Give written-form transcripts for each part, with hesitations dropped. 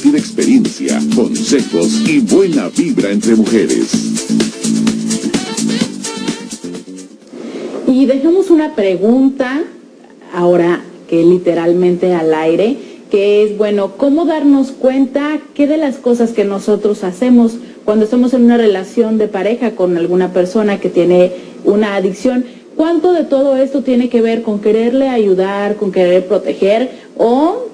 compartir experiencia, consejos y buena vibra entre mujeres. Y dejamos una pregunta, ahora que literalmente al aire, que es, bueno, ¿cómo darnos cuenta qué de las cosas que nosotros hacemos cuando estamos en una relación de pareja con alguna persona que tiene una adicción? ¿Cuánto de todo esto tiene que ver con quererle ayudar, con querer proteger, o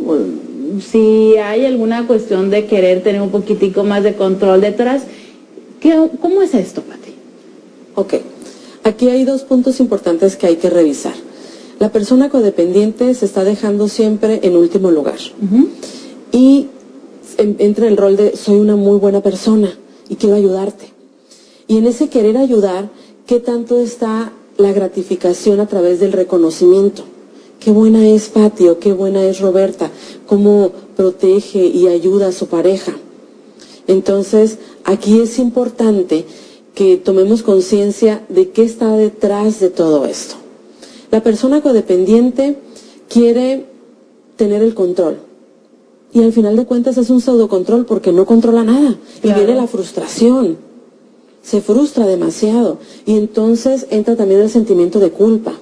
si hay alguna cuestión de querer tener un poquitico más de control detrás? ¿Cómo es esto, Pati? Ok, aquí hay dos puntos importantes que hay que revisar. La persona codependiente se está dejando siempre en último lugar. Y entra el rol de soy una muy buena persona y quiero ayudarte. Y en ese querer ayudar, ¿qué tanto está la gratificación a través del reconocimiento? Qué buena es Pati o qué buena es Roberta, cómo protege y ayuda a su pareja. Entonces, aquí es importante que tomemos conciencia de qué está detrás de todo esto. La persona codependiente quiere tener el control. Y al final de cuentas es un pseudocontrol porque no controla nada. Claro. Y viene la frustración. Se frustra demasiado. Y entonces entra también el sentimiento de culpa.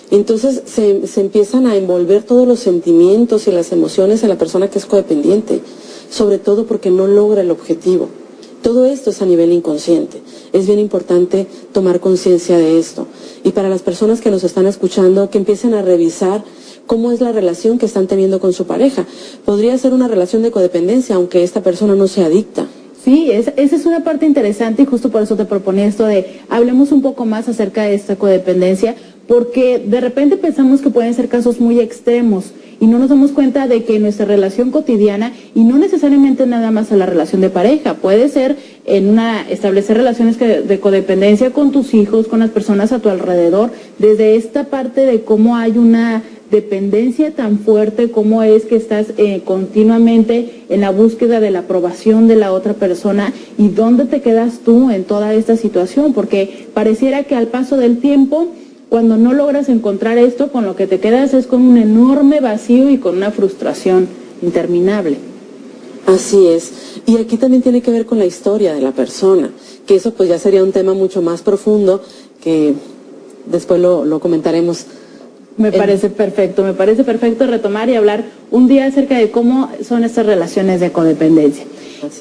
Entonces se empiezan a envolver todos los sentimientos y las emociones en la persona que es codependiente. Sobre todo porque no logra el objetivo. Todo esto es a nivel inconsciente. Es bien importante tomar conciencia de esto. Y para las personas que nos están escuchando, que empiecen a revisar cómo es la relación que están teniendo con su pareja. Podría ser una relación de codependencia, aunque esta persona no sea adicta. Sí, esa es una parte interesante y justo por eso te proponía esto de hablemos un poco más acerca de esta codependencia, porque de repente pensamos que pueden ser casos muy extremos y no nos damos cuenta de que nuestra relación cotidiana, y no necesariamente nada más a la relación de pareja, puede ser establecer relaciones de codependencia con tus hijos, con las personas a tu alrededor, desde esta parte de cómo hay una dependencia tan fuerte, cómo es que estás continuamente en la búsqueda de la aprobación de la otra persona, y dónde te quedas tú en toda esta situación, porque pareciera que al paso del tiempo, cuando no logras encontrar esto, con lo que te quedas es con un enorme vacío y con una frustración interminable. Así es. Y aquí también tiene que ver con la historia de la persona, que eso pues ya sería un tema mucho más profundo, que después lo comentaremos. Me parece perfecto retomar y hablar un día acerca de cómo son estas relaciones de codependencia.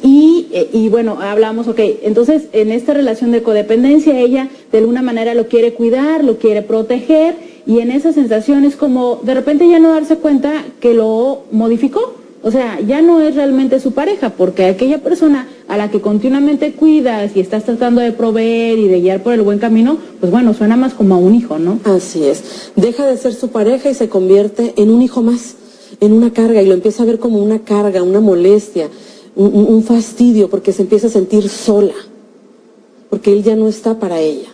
Y bueno, hablamos, ok, entonces en esta relación de codependencia ella de alguna manera lo quiere cuidar, lo quiere proteger, y en esa sensación es como de repente ya no darse cuenta que lo modificó. O sea, ya no es realmente su pareja, porque aquella persona a la que continuamente cuidas y estás tratando de proveer y de guiar por el buen camino, pues bueno, suena más como a un hijo, ¿no? Así es. Deja de ser su pareja y se convierte en un hijo más, en una carga, y lo empieza a ver como una carga, una molestia, un fastidio, porque se empieza a sentir sola, porque él ya no está para ella.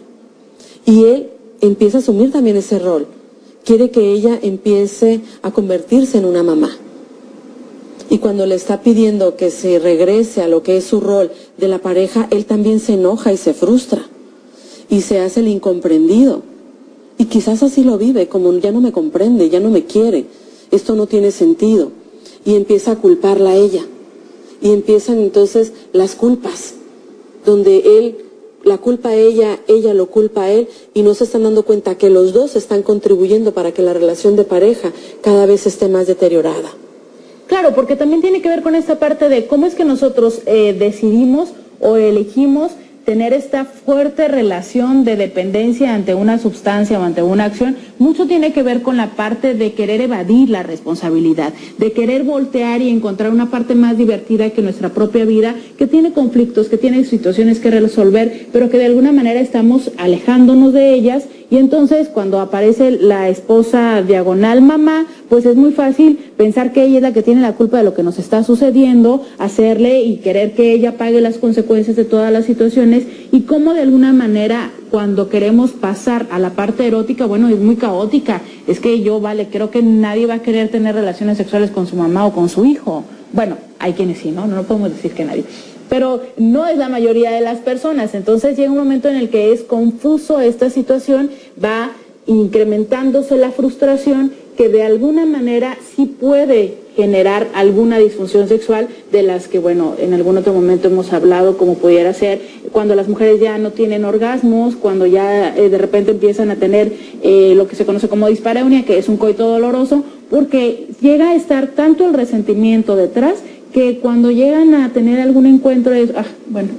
Y él empieza a asumir también ese rol. Quiere que ella empiece a convertirse en una mamá. Y cuando le está pidiendo que se regrese a lo que es su rol de la pareja, él también se enoja y se frustra. Y se hace el incomprendido. Y quizás así lo vive, como ya no me comprende, ya no me quiere. Esto no tiene sentido. Y empieza a culparla a ella. Y empiezan entonces las culpas, donde él la culpa a ella lo culpa a él, y no se están dando cuenta que los dos están contribuyendo para que la relación de pareja cada vez esté más deteriorada. Claro, porque también tiene que ver con esta parte de cómo es que nosotros decidimos o elegimos tener esta fuerte relación de dependencia ante una sustancia o ante una acción. Mucho tiene que ver con la parte de querer evadir la responsabilidad, de querer voltear y encontrar una parte más divertida que nuestra propia vida, que tiene conflictos, que tiene situaciones que resolver, pero que de alguna manera estamos alejándonos de ellas. Y entonces cuando aparece la esposa diagonal mamá, pues es muy fácil pensar que ella es la que tiene la culpa de lo que nos está sucediendo, hacerle y querer que ella pague las consecuencias de todas las situaciones, y cómo de alguna manera cuando queremos pasar a la parte erótica, bueno, es muy caótica. Es que creo que nadie va a querer tener relaciones sexuales con su mamá o con su hijo. Bueno, hay quienes sí, ¿no? No podemos decir que nadie. Pero no es la mayoría de las personas. Entonces llega un momento en el que es confuso esta situación, va incrementándose la frustración, que de alguna manera sí puede generar alguna disfunción sexual, de las que, bueno, en algún otro momento hemos hablado, como pudiera ser cuando las mujeres ya no tienen orgasmos, cuando ya de repente empiezan a tener lo que se conoce como dispareunia, que es un coito doloroso, porque llega a estar tanto el resentimiento detrás que cuando llegan a tener algún encuentro es, bueno,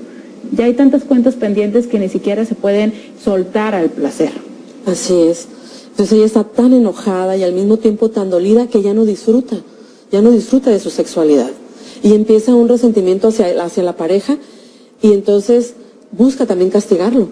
ya hay tantas cuentas pendientes que ni siquiera se pueden soltar al placer. Así es. Entonces ella está tan enojada y al mismo tiempo tan dolida que ya no disfruta de su sexualidad. Y empieza un resentimiento hacia la pareja y entonces busca también castigarlo.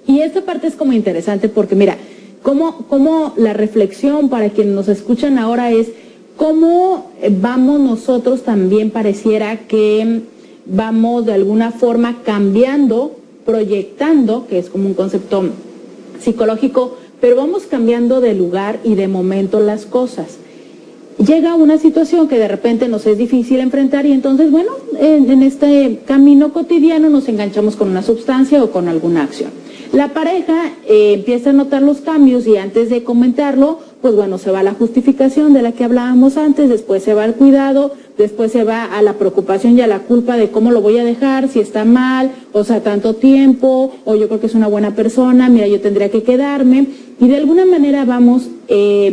Y esta parte es como interesante porque mira, como la reflexión para quienes nos escuchan ahora es cómo vamos nosotros también pareciera que vamos de alguna forma cambiando, proyectando, que es como un concepto psicológico, pero vamos cambiando de lugar y de momento las cosas. Llega una situación que de repente nos es difícil enfrentar y entonces, bueno, en este camino cotidiano nos enganchamos con una sustancia o con alguna acción. La pareja empieza a notar los cambios y antes de comentarlo, pues bueno, se va a la justificación de la que hablábamos antes, después se va al cuidado, después se va a la preocupación y a la culpa de cómo lo voy a dejar, si está mal, o sea, tanto tiempo, o yo creo que es una buena persona, mira, yo tendría que quedarme, y de alguna manera vamos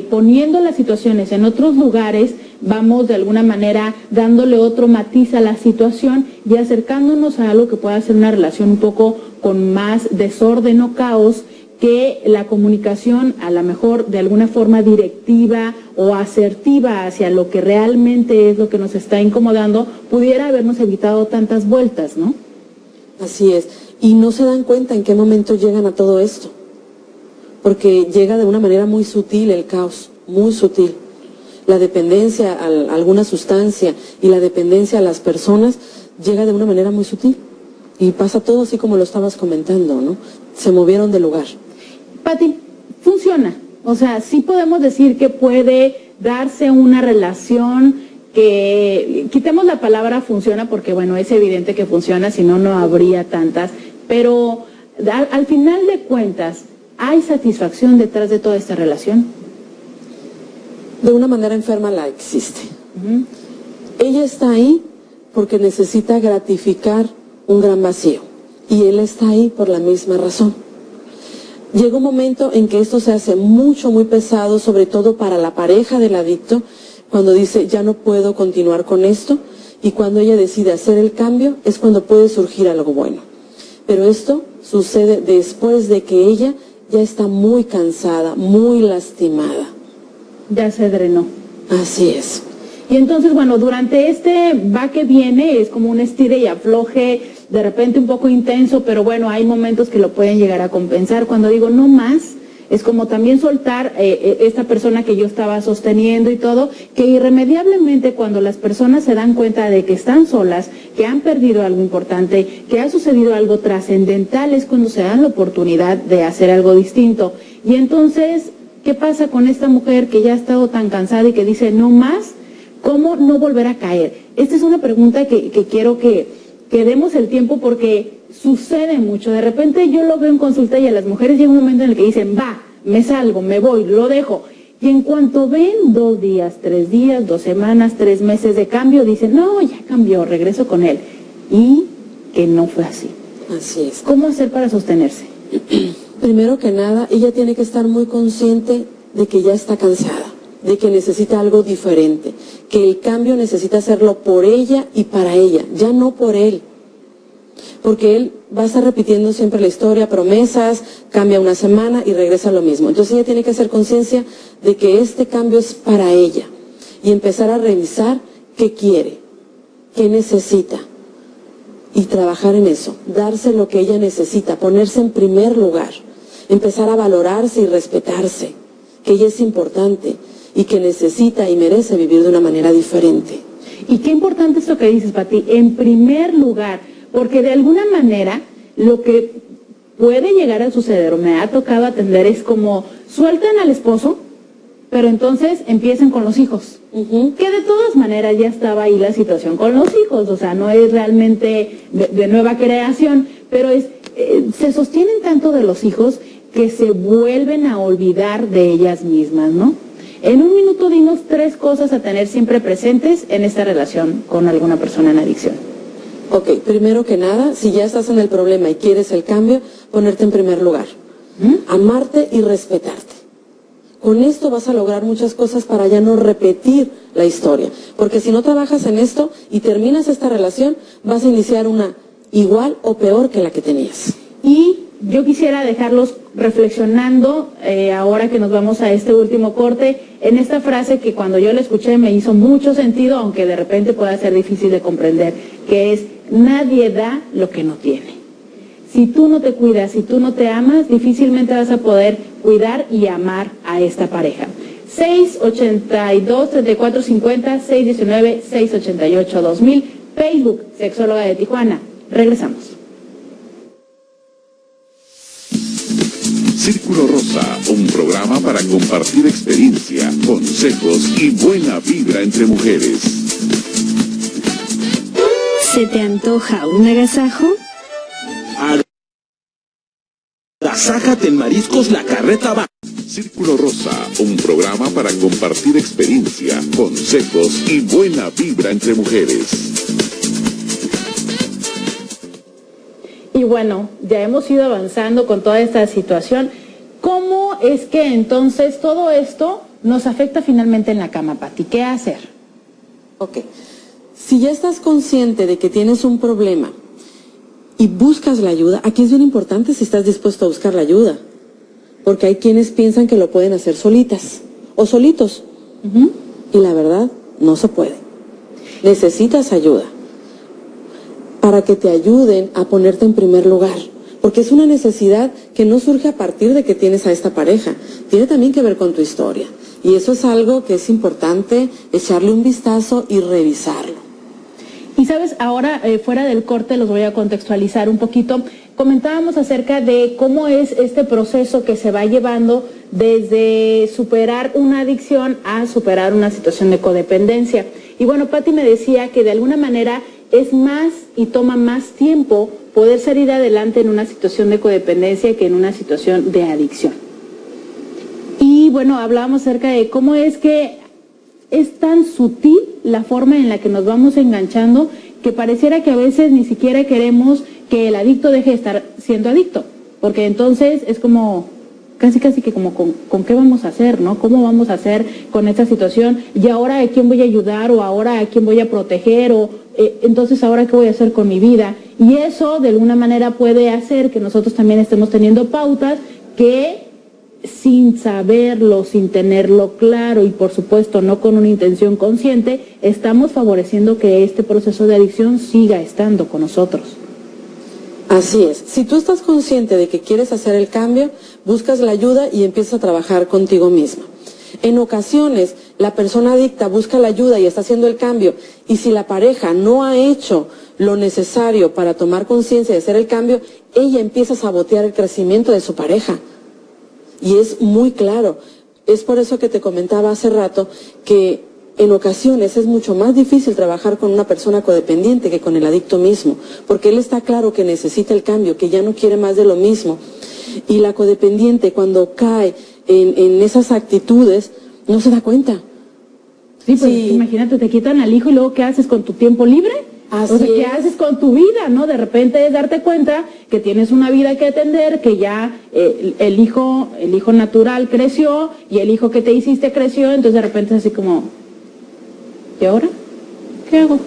poniendo las situaciones en otros lugares, vamos de alguna manera dándole otro matiz a la situación y acercándonos a algo que pueda ser una relación un poco con más desorden o caos, que la comunicación a lo mejor de alguna forma directiva o asertiva hacia lo que realmente es lo que nos está incomodando, pudiera habernos evitado tantas vueltas, ¿no? Así es. Y no se dan cuenta en qué momento llegan a todo esto. Porque llega de una manera muy sutil el caos, muy sutil. La dependencia a alguna sustancia y la dependencia a las personas llega de una manera muy sutil. Y pasa todo así como lo estabas comentando, ¿no? Se movieron de lugar. Pati, funciona. O sea, sí podemos decir que puede darse una relación que, quitemos la palabra funciona porque, bueno, es evidente que funciona, si no, no habría tantas. Pero al final de cuentas, ¿hay satisfacción detrás de toda esta relación? De una manera enferma la existe. Ella está ahí porque necesita gratificar un gran vacío. Y él está ahí por la misma razón. Llega un momento en que esto se hace muy pesado, sobre todo para la pareja del adicto, cuando dice, ya no puedo continuar con esto, y cuando ella decide hacer el cambio, es cuando puede surgir algo bueno. Pero esto sucede después de que ella ya está muy cansada, muy lastimada. Ya se drenó. Así es. Y entonces, bueno, durante este va que viene, es como un estire y afloje, de repente un poco intenso, pero bueno, hay momentos que lo pueden llegar a compensar. Cuando digo no más, es como también soltar esta persona que yo estaba sosteniendo y todo, que irremediablemente cuando las personas se dan cuenta de que están solas, que han perdido algo importante, que ha sucedido algo trascendental, es cuando se dan la oportunidad de hacer algo distinto. Y entonces, ¿qué pasa con esta mujer que ya ha estado tan cansada y que dice no más? ¿Cómo no volver a caer? Esta es una pregunta que quiero que demos el tiempo porque sucede mucho. De repente yo lo veo en consulta y a las mujeres llega un momento en el que dicen, va, me salgo, me voy, lo dejo. Y en cuanto ven 2 días, 3 días, 2 semanas, 3 meses de cambio, dicen, no, ya cambió, regreso con él. Y que no fue así. Así es. ¿Cómo hacer para sostenerse? Primero que nada, ella tiene que estar muy consciente de que ya está cansada, de que necesita algo diferente, que el cambio necesita hacerlo por ella y para ella, ya no por él. Porque él va a estar repitiendo siempre la historia, promesas, cambia una semana y regresa a lo mismo. Entonces ella tiene que hacer conciencia de que este cambio es para ella y empezar a revisar qué quiere, qué necesita y trabajar en eso, darse lo que ella necesita, ponerse en primer lugar, empezar a valorarse y respetarse, que ella es importante y que necesita y merece vivir de una manera diferente. Y qué importante es lo que dices, Pati, en primer lugar, porque de alguna manera lo que puede llegar a suceder, o me ha tocado atender, es como sueltan al esposo, pero entonces empiezan con los hijos. Que de todas maneras ya estaba ahí la situación con los hijos, o sea, no es realmente de nueva creación, pero se sostienen tanto de los hijos que se vuelven a olvidar de ellas mismas, ¿no? En un minuto dinos 3 cosas a tener siempre presentes en esta relación con alguna persona en adicción. Ok, primero que nada, si ya estás en el problema y quieres el cambio, ponerte en primer lugar. Amarte y respetarte. Con esto vas a lograr muchas cosas para ya no repetir la historia. Porque si no trabajas en esto y terminas esta relación, vas a iniciar una igual o peor que la que tenías. Y yo quisiera dejarlos reflexionando, ahora que nos vamos a este último corte, en esta frase que cuando yo la escuché me hizo mucho sentido, aunque de repente pueda ser difícil de comprender, que es: nadie da lo que no tiene. Si tú no te cuidas, si tú no te amas, difícilmente vas a poder cuidar y amar a esta pareja. 682-3450, 619-688-2000, Facebook, Sexóloga de Tijuana. Regresamos. Círculo Rosa, un programa para compartir experiencia, consejos y buena vibra entre mujeres. ¿Se te antoja un agasajo? Agasájate en Mariscos La Carreta va. Círculo Rosa, un programa para compartir experiencia, consejos y buena vibra entre mujeres. Y bueno, ya hemos ido avanzando con toda esta situación. ¿Cómo es que entonces todo esto nos afecta finalmente en la cama, Pati? ¿Qué hacer? Ok. Si ya estás consciente de que tienes un problema y buscas la ayuda, aquí es bien importante si estás dispuesto a buscar la ayuda. Porque hay quienes piensan que lo pueden hacer solitas o solitos. Y la verdad, no se puede. Necesitas ayuda para que te ayuden a ponerte en primer lugar. Porque es una necesidad que no surge a partir de que tienes a esta pareja. Tiene también que ver con tu historia. Y eso es algo que es importante echarle un vistazo y revisarlo. Y sabes, ahora fuera del corte los voy a contextualizar un poquito. Comentábamos acerca de cómo es este proceso que se va llevando desde superar una adicción a superar una situación de codependencia. Y bueno, Pati me decía que de alguna manera es más y toma más tiempo poder salir adelante en una situación de codependencia que en una situación de adicción. Y bueno, hablábamos acerca de cómo es que es tan sutil la forma en la que nos vamos enganchando que pareciera que a veces ni siquiera queremos que el adicto deje de estar siendo adicto, porque entonces es como casi que como con qué vamos a hacer, ¿no? ¿Cómo vamos a hacer con esta situación? ¿Y ahora a quién voy a ayudar? ¿O ahora a quién voy a proteger? ¿O entonces ahora qué voy a hacer con mi vida? Y eso de alguna manera puede hacer que nosotros también estemos teniendo pautas que, sin saberlo, sin tenerlo claro y por supuesto no con una intención consciente, estamos favoreciendo que este proceso de adicción siga estando con nosotros. Así es. Si tú estás consciente de que quieres hacer el cambio, buscas la ayuda y empiezas a trabajar contigo misma. En ocasiones, la persona adicta busca la ayuda y está haciendo el cambio, y si la pareja no ha hecho lo necesario para tomar conciencia de hacer el cambio, ella empieza a sabotear el crecimiento de su pareja. Y es muy claro. Es por eso que te comentaba hace rato que en ocasiones es mucho más difícil trabajar con una persona codependiente que con el adicto mismo, porque él está claro que necesita el cambio, que ya no quiere más de lo mismo. Y la codependiente, cuando cae en esas actitudes, no se da cuenta. Sí, pues imagínate, te quitan al hijo y luego ¿qué haces con tu tiempo libre? Así o sea, ¿qué es. haces con tu vida, no? De repente es darte cuenta que tienes una vida que atender, que ya el hijo natural creció y el hijo que te hiciste creció, entonces de repente es así como, ¿y ahora? ¿Qué hago?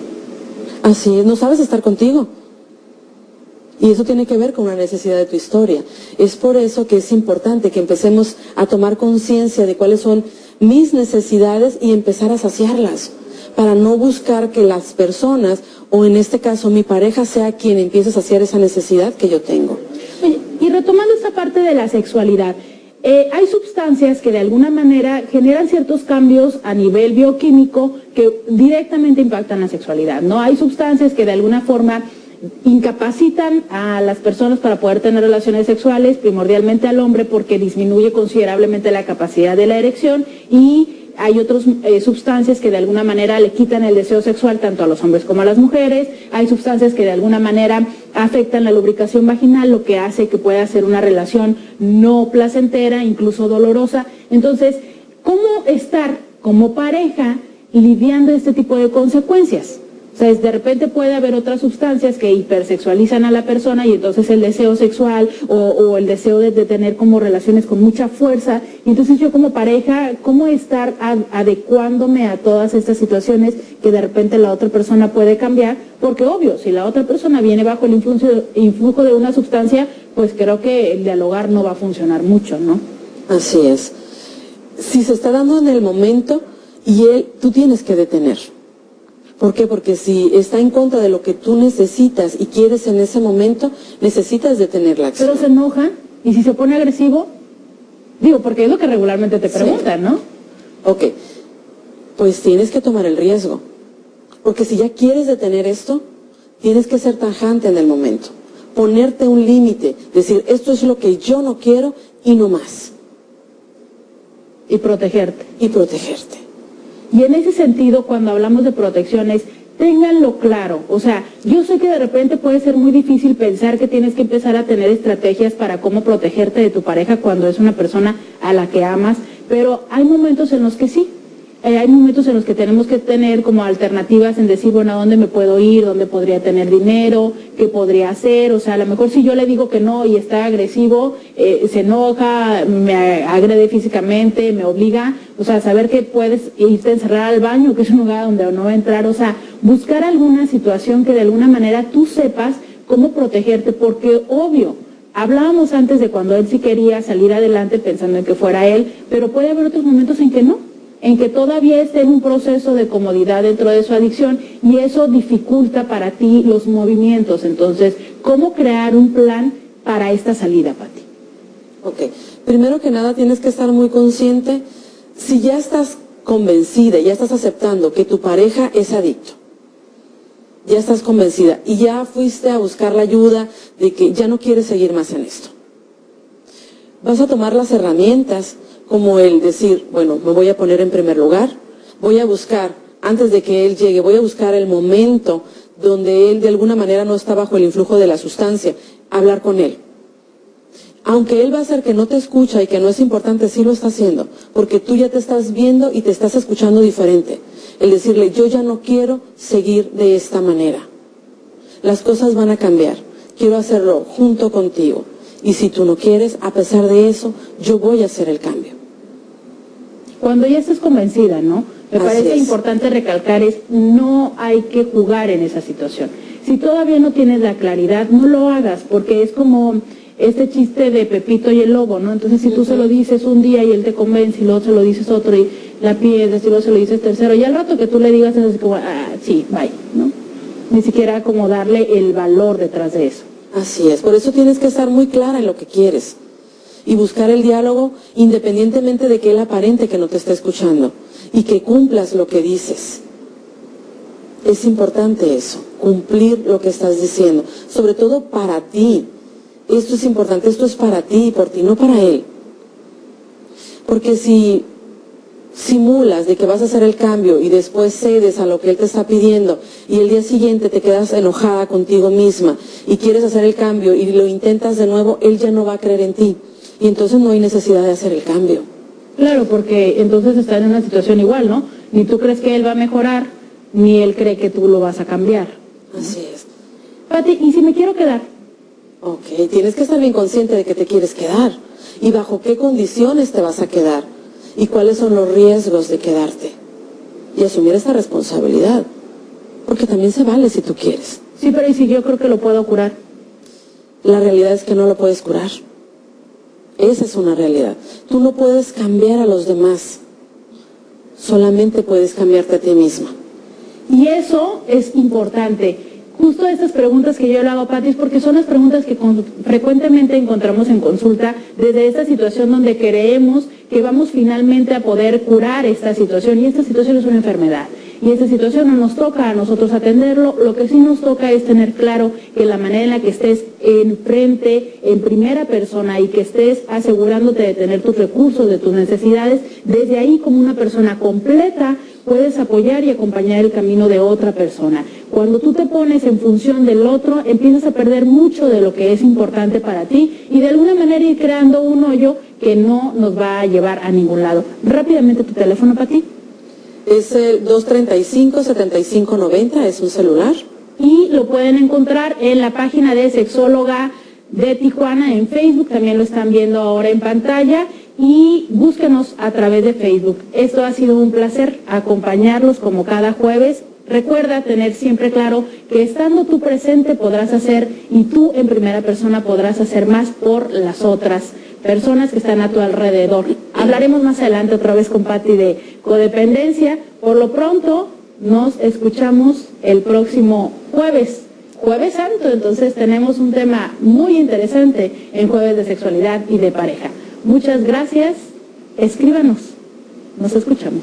Así es, no sabes estar contigo. Y eso tiene que ver con una necesidad de tu historia. Es por eso que es importante que empecemos a tomar conciencia de cuáles son mis necesidades y empezar a saciarlas, para no buscar que las personas, o en este caso mi pareja, sea quien empiece a saciar esa necesidad que yo tengo. Oye, y retomando esta parte de la sexualidad, hay sustancias que de alguna manera generan ciertos cambios a nivel bioquímico que directamente impactan la sexualidad, ¿no? Hay sustancias que de alguna forma incapacitan a las personas para poder tener relaciones sexuales, primordialmente al hombre, porque disminuye considerablemente la capacidad de la erección y hay otras sustancias que de alguna manera le quitan el deseo sexual tanto a los hombres como a las mujeres, hay sustancias que de alguna manera afectan la lubricación vaginal, lo que hace que pueda ser una relación no placentera, incluso dolorosa. Entonces, ¿cómo estar como pareja lidiando este tipo de consecuencias? O sea, de repente puede haber otras sustancias que hipersexualizan a la persona y entonces el deseo sexual o el deseo de tener como relaciones con mucha fuerza. Y entonces yo como pareja, ¿cómo estar adecuándome a todas estas situaciones que de repente la otra persona puede cambiar? Porque obvio, si la otra persona viene bajo el influjo de una sustancia, pues creo que el dialogar no va a funcionar mucho, ¿no? Así es. Si se está dando en el momento tú tienes que detener. ¿Por qué? Porque si está en contra de lo que tú necesitas y quieres en ese momento, necesitas detener la acción. Pero se enoja, y si se pone agresivo, digo, porque es lo que regularmente te preguntan, ¿no? Ok, pues tienes que tomar el riesgo. Porque si ya quieres detener esto, tienes que ser tajante en el momento. Ponerte un límite, decir, esto es lo que yo no quiero y no más. Y protegerte. Y protegerte. Y en ese sentido, cuando hablamos de protecciones, ténganlo claro. O sea, yo sé que de repente puede ser muy difícil pensar que tienes que empezar a tener estrategias para cómo protegerte de tu pareja cuando es una persona a la que amas, pero hay momentos en los que sí. Hay momentos en los que tenemos que tener como alternativas en decir, bueno, ¿a dónde me puedo ir? ¿Dónde podría tener dinero? ¿Qué podría hacer? O sea, a lo mejor si yo le digo que no y está agresivo, se enoja, me agrede físicamente, me obliga, o sea, saber que puedes irte a encerrar al baño, que es un lugar donde no va a entrar, o sea, buscar alguna situación que de alguna manera tú sepas cómo protegerte, porque obvio, hablábamos antes de cuando él sí quería salir adelante pensando en que fuera él, pero puede haber otros momentos en que no, en que todavía esté en un proceso de comodidad dentro de su adicción y eso dificulta para ti los movimientos. Entonces, ¿cómo crear un plan para esta salida, Pati? Ok, primero que nada tienes que estar muy consciente, si ya estás convencida, ya estás aceptando que tu pareja es adicto, ya estás convencida y ya fuiste a buscar la ayuda de que ya no quieres seguir más en esto. Vas a tomar las herramientas como el decir, bueno, me voy a poner en primer lugar, voy a buscar, antes de que él llegue, voy a buscar el momento donde él de alguna manera no está bajo el influjo de la sustancia, hablar con él. Aunque él va a hacer que no te escucha y que no es importante, sí lo está haciendo, porque tú ya te estás viendo y te estás escuchando diferente. El decirle, yo ya no quiero seguir de esta manera. Las cosas van a cambiar, quiero hacerlo junto contigo. Y si tú no quieres, a pesar de eso, yo voy a hacer el cambio. Cuando ya estés convencida, ¿no? Me parece importante recalcar no hay que jugar en esa situación. Si todavía no tienes la claridad, no lo hagas, porque es como este chiste de Pepito y el lobo, ¿no? Entonces, si tú se lo dices un día y él te convence y luego se lo dices otro y la pierdes y luego se lo dices tercero, y al rato que tú le digas es así como, sí, bye, ¿no? Ni siquiera como darle el valor detrás de eso. Así es, por eso tienes que estar muy clara en lo que quieres y buscar el diálogo independientemente de que él aparente que no te esté escuchando y que cumplas lo que dices. Es importante eso, cumplir lo que estás diciendo, sobre todo para ti. Esto es importante, esto es para ti y por ti, no para él. Porque si simulas de que vas a hacer el cambio y después cedes a lo que él te está pidiendo y el día siguiente te quedas enojada contigo misma y quieres hacer el cambio y lo intentas de nuevo, él ya no va a creer en ti y entonces no hay necesidad de hacer el cambio. Claro, porque entonces está en una situación igual, ¿no? Ni tú crees que él va a mejorar, ni él cree que tú lo vas a cambiar. Así es. Pati, ¿y si me quiero quedar? Ok, tienes que estar bien consciente de que te quieres quedar y bajo qué condiciones te vas a quedar. ¿Y cuáles son los riesgos de quedarte? Y asumir esa responsabilidad. Porque también se vale si tú quieres. Sí, pero ¿y si yo creo que lo puedo curar? La realidad es que no lo puedes curar. Esa es una realidad. Tú no puedes cambiar a los demás. Solamente puedes cambiarte a ti misma. Y eso es importante. Justo estas preguntas que yo le hago a Pati es porque son las preguntas que frecuentemente encontramos en consulta desde esta situación donde creemos que vamos finalmente a poder curar esta situación y esta situación es una enfermedad. y esa situación no nos toca a nosotros atenderlo. Lo que sí nos toca es tener claro que la manera en la que estés enfrente, en primera persona, y que estés asegurándote de tener tus recursos, de tus necesidades, desde ahí como una persona completa puedes apoyar y acompañar el camino de otra persona. Cuando tú te pones en función del otro, empiezas a perder mucho de lo que es importante para ti y de alguna manera ir creando un hoyo que no nos va a llevar a ningún lado. Rápidamente tu teléfono, Pati. Es el 235-7590, es un celular. Y lo pueden encontrar en la página de Sexóloga de Tijuana en Facebook, también lo están viendo ahora en pantalla, y búsquenos a través de Facebook. Esto ha sido un placer acompañarlos como cada jueves. Recuerda tener siempre claro que estando tú presente podrás hacer, y tú en primera persona podrás hacer más por las otras personas que están a tu alrededor. Hablaremos más adelante otra vez con Pati de codependencia. Por lo pronto nos escuchamos el próximo jueves Santo, entonces tenemos un tema muy interesante en Jueves de Sexualidad y de Pareja. Muchas gracias, escríbanos, nos escuchamos.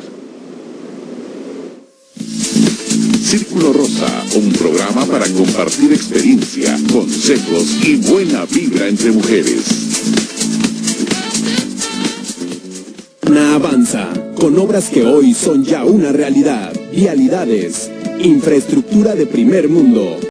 Círculo Rosa, un programa para compartir experiencia, consejos y buena vibra entre mujeres. Avanza, con obras que hoy son ya una realidad, vialidades, infraestructura de primer mundo.